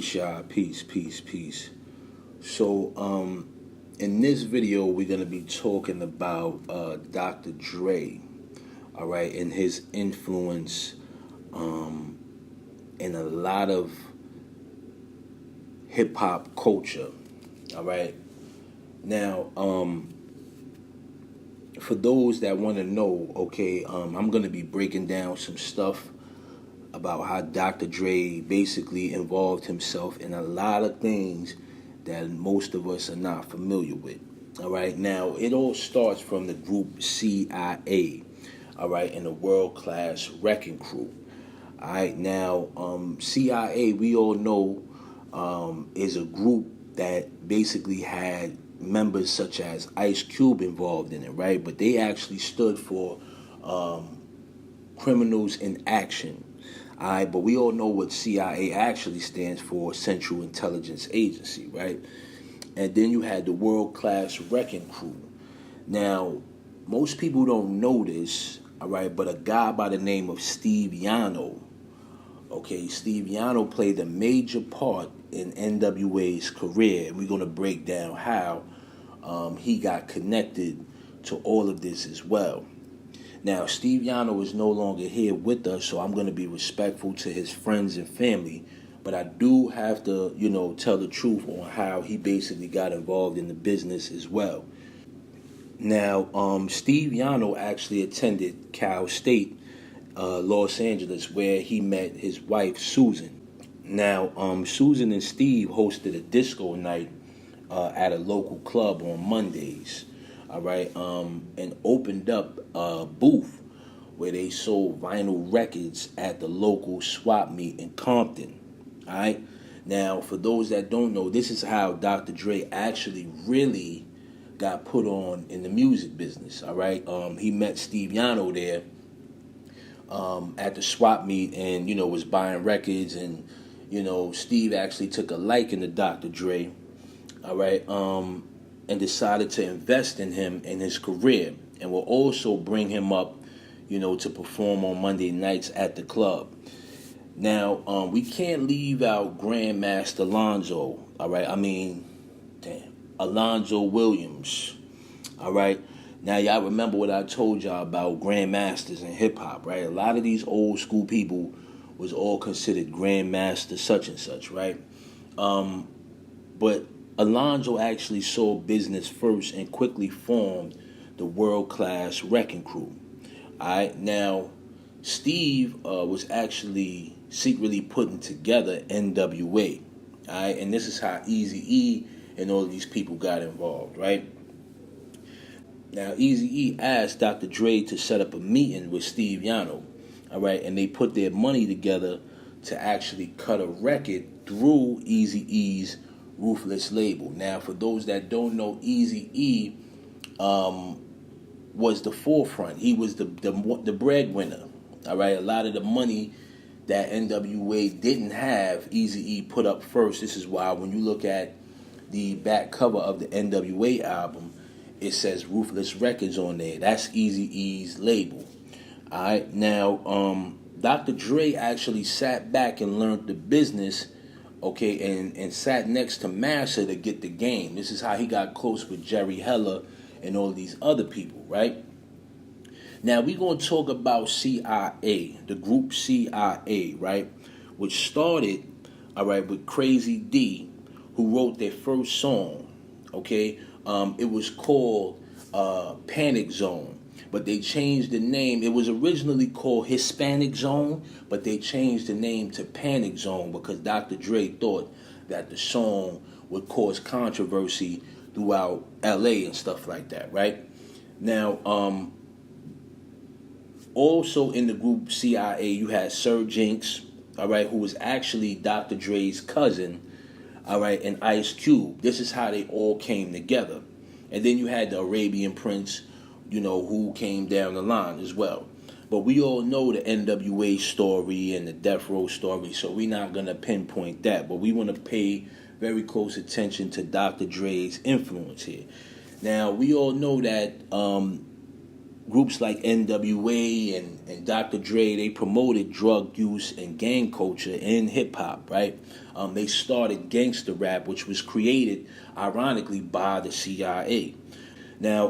Peace, y'all. Peace, peace, peace. So, in this video, we're gonna be talking about Dr. Dre, all right, and his influence in a lot of hip hop culture, all right. Now, for those that want to know, okay, I'm gonna be breaking down some stuff about how Dr. Dre basically involved himself in a lot of things that most of us are not familiar with. All right, now it all starts from the group CIA, all right, and the world class wrecking crew. All right, now CIA, we all know, is a group that basically had members such as Ice Cube involved in it, right? But they actually stood for criminals in action. All right, but we all know what CIA actually stands for, Central Intelligence Agency, right? And then you had the world-class wrecking crew. Now, most people don't know this, all right, but a guy by the name of Steve Yano, okay, Steve Yano played a major part in NWA's career, and we're going to break down how he got connected to all of this as well. Now, Steve Yano is no longer here with us, so I'm going to be respectful to his friends and family, but I do have to, tell the truth on how he basically got involved in the business as well. Now, Steve Yano actually attended Cal State, Los Angeles, where he met his wife, Susan. Now, Susan and Steve hosted a disco night at a local club on Mondays. All right, and opened up a booth where they sold vinyl records at the local swap meet in Compton. All right, now for those that don't know, this is how Dr. Dre actually really got put on in the music business. All right, he met Steve Yano there at the swap meet, and was buying records, and Steve actually took a liking to Dr. Dre. All right, and decided to invest in him in his career, and will also bring him up, to perform on Monday nights at the club. Now, we can't leave out Grandmaster Alonzo, all right? Alonzo Williams, all right? Now, y'all remember what I told y'all about Grandmasters in hip-hop, right? A lot of these old school people was all considered Grandmaster such and such, right? But Alonzo actually saw business first and quickly formed the world-class wrecking crew. All right, now Steve was actually secretly putting together NWA. All right, and this is how Eazy-E and all of these people got involved, right? Now Eazy-E asked Dr. Dre to set up a meeting with Steve Yano, all right, and they put their money together to actually cut a record through Eazy-E's Ruthless label. Now, for those that don't know, Eazy-E was the forefront. He was the breadwinner. All right, a lot of the money that NWA didn't have, Eazy-E put up first. This is why when you look at the back cover of the NWA album, it says Ruthless Records on there. That's Eazy-E's label. All right, now Dr. Dre actually sat back and learned the business. Okay, and sat next to Massa to get the game. This is how he got close with Jerry Heller and all these other people, right? Now, we're going to talk about CIA, the group CIA, right? Which started, all right, with Crazy D, who wrote their first song, okay? It was called Panic Zone. But they changed the name. It was originally called Hispanic Zone, but they changed the name to Panic Zone because Dr. Dre thought that the song would cause controversy throughout LA and stuff like that, right? Now, also in the group CIA, you had Sir Jinx, all right, who was actually Dr. Dre's cousin, all right, and Ice Cube. This is how they all came together. And then you had the Arabian Prince, who came down the line as well. But we all know the NWA story and the Death Row story, so we're not going to pinpoint that. But we want to pay very close attention to Dr. Dre's influence here. Now, we all know that groups like NWA and Dr. Dre, they promoted drug use and gang culture in hip hop, right? They started gangster rap, which was created, ironically, by the CIA. Now,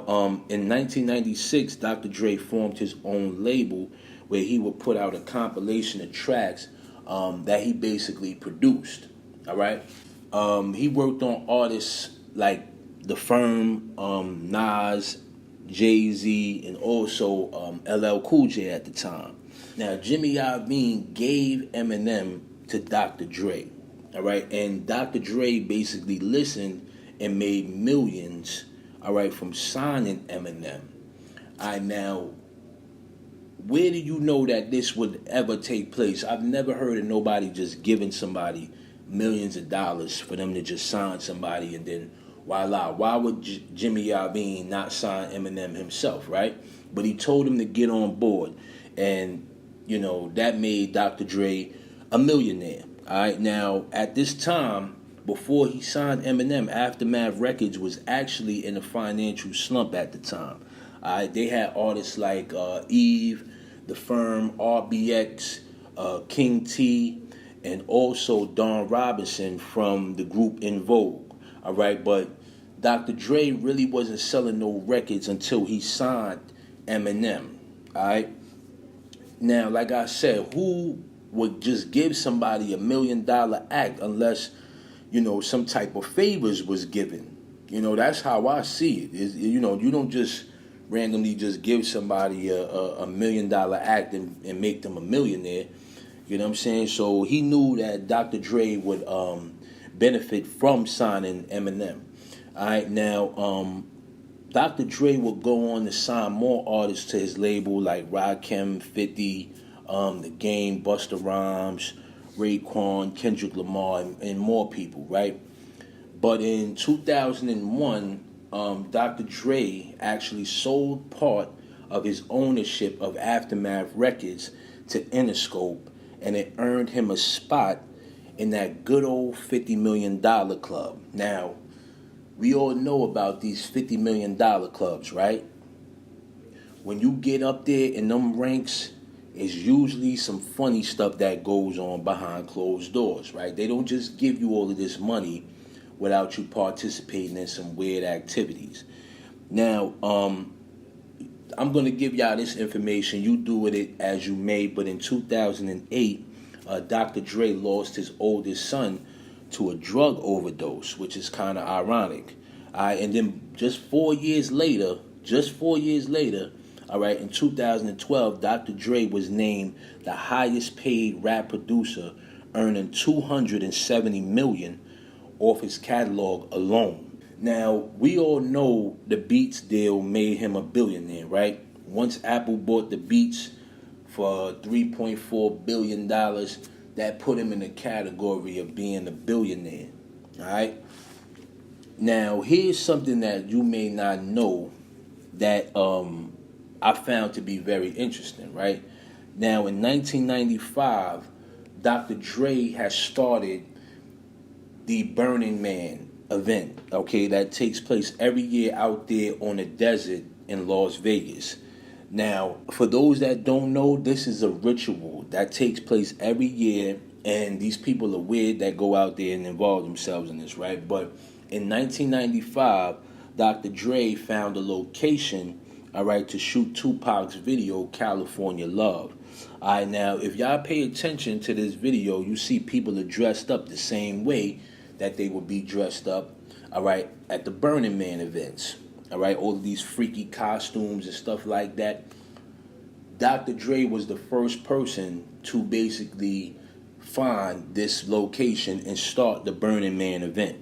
in 1996, Dr. Dre formed his own label where he would put out a compilation of tracks that he basically produced. All right, he worked on artists like The Firm, Nas, Jay-Z, and also LL Cool J at the time. Now, Jimmy Iovine gave Eminem to Dr. Dre. All right, and Dr. Dre basically listened and made millions. All right, from signing Eminem. Now, where do you know that this would ever take place? I've never heard of nobody just giving somebody millions of dollars for them to just sign somebody and then voila. Why would Jimmy Iovine not sign Eminem himself, right? But he told him to get on board. And, that made Dr. Dre a millionaire. All right, now, at this time, before he signed Eminem, Aftermath Records was actually in a financial slump at the time. They had artists like Eve, The Firm, RBX, King T, and also Don Robinson from the group In Vogue. All right, but Dr. Dre really wasn't selling no records until he signed Eminem. All right. Now, like I said, who would just give somebody $1 million act unless, some type of favors was given? That's how I see it. You don't just randomly just give somebody a $1 million act and make them a millionaire. You know what I'm saying? So he knew that Dr. Dre would benefit from signing Eminem. All right, now Dr. Dre would go on to sign more artists to his label like Rakim, 50, The Game, Busta Rhymes, Raekwon, Kendrick Lamar, and more people, right? But in 2001, Dr. Dre actually sold part of his ownership of Aftermath Records to Interscope, and it earned him a spot in that good old $50 million club. Now, we all know about these $50 million clubs, right? When you get up there in them ranks, it's usually some funny stuff that goes on behind closed doors, right? They don't just give you all of this money without you participating in some weird activities. Now, I'm going to give y'all this information. You do with it as you may, but in 2008, Dr. Dre lost his oldest son to a drug overdose, which is kind of ironic. All right, and then just 4 years later, all right, in 2012, Dr. Dre was named the highest paid rap producer, earning $270 million off his catalog alone. Now, we all know the Beats deal made him a billionaire, right? Once Apple bought the Beats for $3.4 billion, that put him in the category of being a billionaire, all right? Now, here's something that you may not know that I found to be very interesting, right? Now, in 1995, Dr. Dre has started the Burning Man event, okay, that takes place every year out there on the desert in Las Vegas. Now, for those that don't know, this is a ritual that takes place every year, and these people are weird that go out there and involve themselves in this, right? But in 1995, Dr. Dre found a location, all right, to shoot Tupac's video, California Love. All right, now, if y'all pay attention to this video, you see people are dressed up the same way that they would be dressed up, all right, at the Burning Man events. All right, all of these freaky costumes and stuff like that. Dr. Dre was the first person to basically find this location and start the Burning Man event.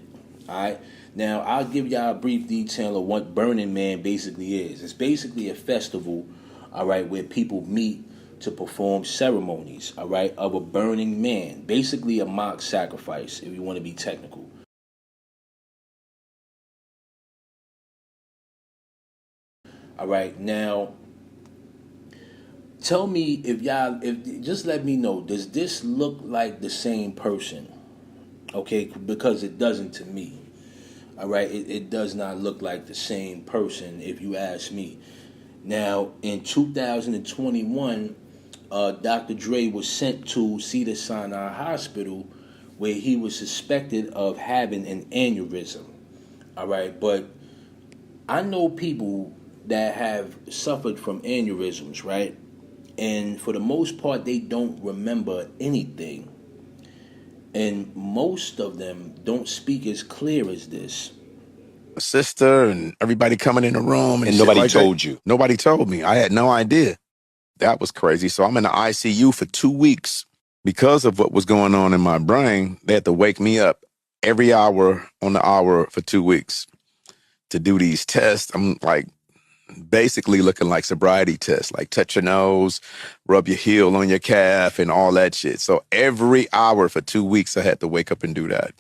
All right, now I'll give y'all a brief detail of what Burning Man basically is. It's basically a festival, all right, where people meet to perform ceremonies, all right, of a burning man. Basically a mock sacrifice, if you want to be technical. All right, now, tell me if just let me know, does this look like the same person? Okay, because it doesn't to me. All right, it does not look like the same person if you ask me. Now, in 2021, Dr. Dre was sent to Cedars-Sinai Hospital where he was suspected of having an aneurysm. All right, but I know people that have suffered from aneurysms, right? And for the most part, they don't remember anything. And most of them don't speak as clear as this. Sister and everybody coming in the room and shit nobody like that. told you. Nobody told me. I had no idea. That was crazy. So I'm in the ICU for 2 weeks. Because of what was going on in my brain, they had to wake me up every hour on the hour for 2 weeks to do these tests. I'm like basically looking like sobriety tests, like touch your nose, rub your heel on your calf and all that shit. So every hour for 2 weeks, I had to wake up and do that.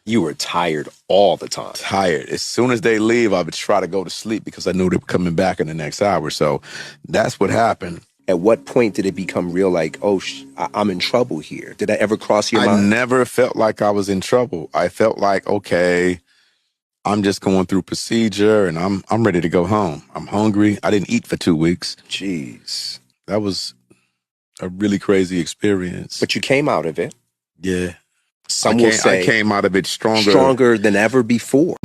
You were tired all the time. Tired. As soon as they leave, I would try to go to sleep because I knew they were coming back in the next hour. So that's what happened. At what point did it become real, like, oh, I'm in trouble here? Did that ever cross your mind? I never felt like I was in trouble. I felt like, okay, I'm just going through procedure and I'm ready to go home. I'm hungry. I didn't eat for 2 weeks. Jeez. That was a really crazy experience. But you came out of it. Yeah. Some will say I came out of it stronger than ever before.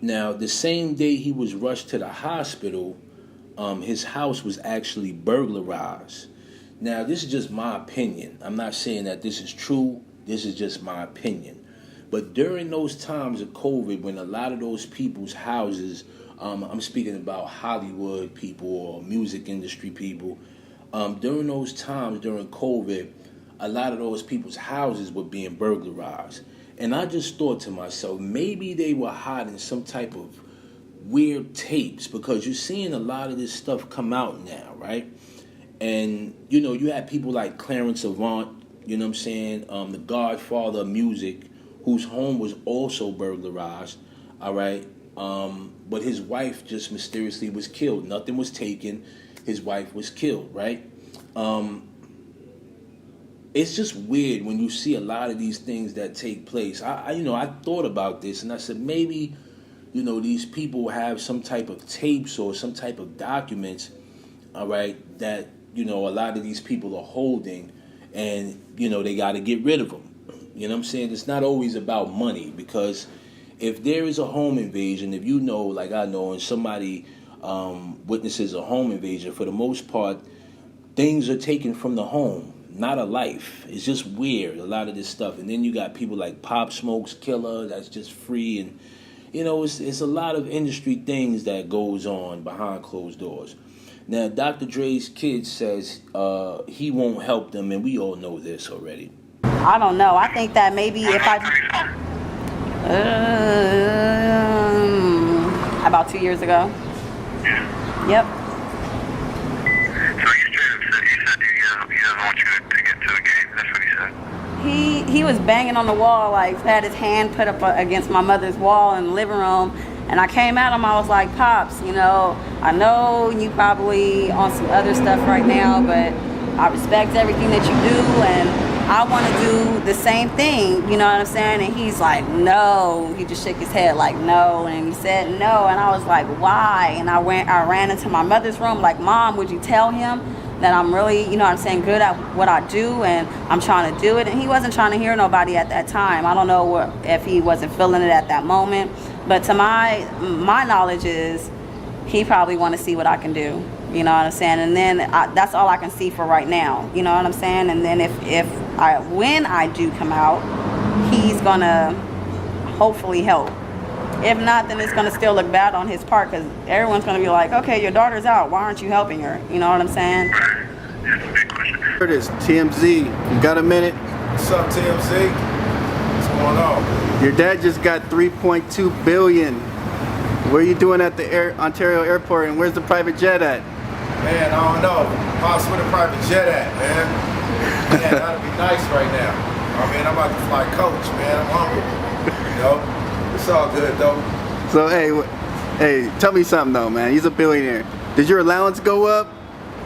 Now, the same day he was rushed to the hospital, his house was actually burglarized. Now, this is just my opinion. I'm not saying that this is true. This is just my opinion. But during those times of COVID, when a lot of those people's houses, I'm speaking about Hollywood people or music industry people, during those times, during COVID, a lot of those people's houses were being burglarized. And I just thought to myself, maybe they were hiding some type of weird tapes, because you're seeing a lot of this stuff come out now, right? And, you know, you have people like Clarence Avant, you know what I'm saying, the godfather of music, whose home was also burglarized, all right? But his wife just mysteriously was killed. Nothing was taken. His wife was killed, right? It's just weird when you see a lot of these things that take place. I thought about this and I said, maybe, you know, these people have some type of tapes or some type of documents, all right, that, you know, a lot of these people are holding, and, you know, they got to get rid of them. You know what I'm saying? It's not always about money, because if there is a home invasion, if you know, like I know, and somebody witnesses a home invasion, for the most part, things are taken from the home, not a life. It's just weird, a lot of this stuff. And then you got people like Pop Smoke's killer that's just free, and you know, it's a lot of industry things that goes on behind closed doors. Now, Dr. Dre's kid says he won't help them, and we all know this already. I don't know. I think that maybe if about 2 years ago. Yep. So he doesn't want you to get to a game. That's what he said. He was banging on the wall, like had his hand put up against my mother's wall in the living room, and I came at him. I was like, Pops, you know, I know you probably on some other stuff right now, but I respect everything that you do, and I want to do the same thing, you know what I'm saying? And he's like, no. He just shook his head like, no. And he said no, and I was like, why? And I ran into my mother's room like, Mom, would you tell him that I'm really, you know what I'm saying, good at what I do, and I'm trying to do it? And he wasn't trying to hear nobody at that time. I don't know if he wasn't feeling it at that moment, but to my knowledge is he probably want to see what I can do. You know what I'm saying? And then that's all I can see for right now. You know what I'm saying? And then when I do come out, he's gonna hopefully help. If not, then it's gonna still look bad on his part, because everyone's gonna be like, okay, your daughter's out. Why aren't you helping her? You know what I'm saying? Here it is, TMZ. You got a minute? What's up, TMZ? What's going on? Your dad just got $3.2 billion. What are you doing at the Ontario airport, and where's the private jet at? Man, I don't know. Pops, where the private jet at, man? Man, that'd be nice right now. I mean, I'm about to fly coach, man. I'm hungry. You know? It's all good, though. So, hey, tell me something, though, man. He's a billionaire. Did your allowance go up?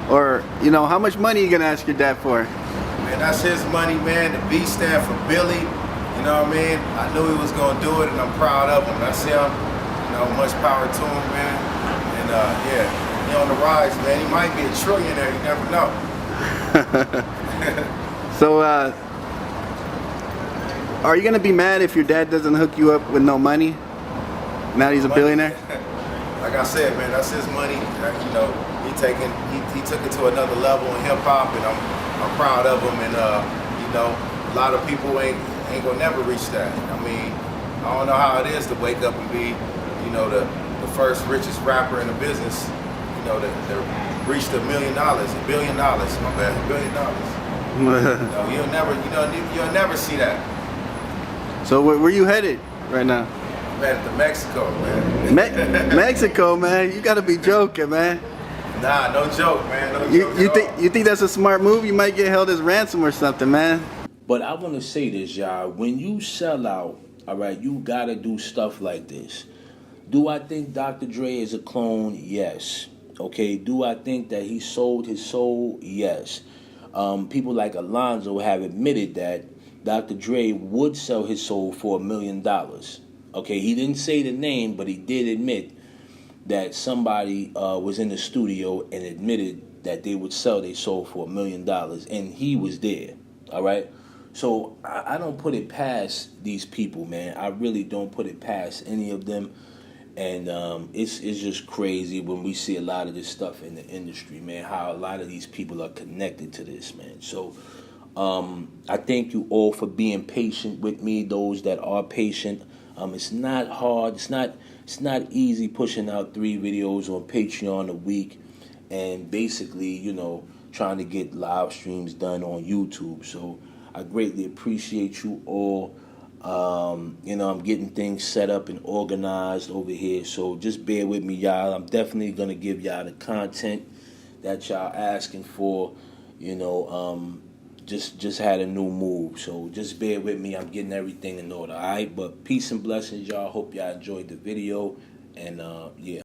Or, you know, how much money are you going to ask your dad for? Man, that's his money, man. The B stand for Billy. You know what I mean? I knew he was going to do it, and I'm proud of him. That's him. You know, much power to him, man. And, yeah. He on the rise, man. He might be a trillionaire. You never know. So, are you gonna be mad if your dad doesn't hook you up with no money? Now he's a billionaire. Like I said, man, that's his money. You know, he took it to another level in hip hop, and I'm proud of him. And you know, a lot of people ain't gonna never reach that. I mean, I don't know how it is to wake up and be, you know, the first richest rapper in the business. You know, that reached $1 billion, $1 billion. My bad, $1 billion. No, you'll never see that. So where you headed right now? I'm headed to Mexico, man. Mexico, man. You gotta be joking, man. Nah, no joke, man. No joke You think that's a smart move? You might get held as ransom or something, man. But I want to say this, y'all. When you sell out, all right, you gotta do stuff like this. Do I think Dr. Dre is a clone? Yes. Okay. Do I think that he sold his soul? Yes. People like Alonzo have admitted that Dr. Dre would sell his soul for $1 million. Okay, he didn't say the name, but he did admit that somebody was in the studio and admitted that they would sell their soul for $1 million, and he was there. All right. So I don't put it past these people, man. I really don't put it past any of them. And it's just crazy when we see a lot of this stuff in the industry, man, how a lot of these people are connected to this, man. So I thank you all for being patient with me, those that are patient. It's not hard. It's not easy pushing out 3 videos on Patreon a week and basically, you know, trying to get live streams done on YouTube. So I greatly appreciate you all. You know, I'm getting things set up and organized over here, so just bear with me, y'all. I'm definitely gonna give y'all the content that y'all asking for. You know, just had a new move, so just bear with me. I'm getting everything in order, all right? But peace and blessings, y'all. Hope y'all enjoyed the video, and yeah.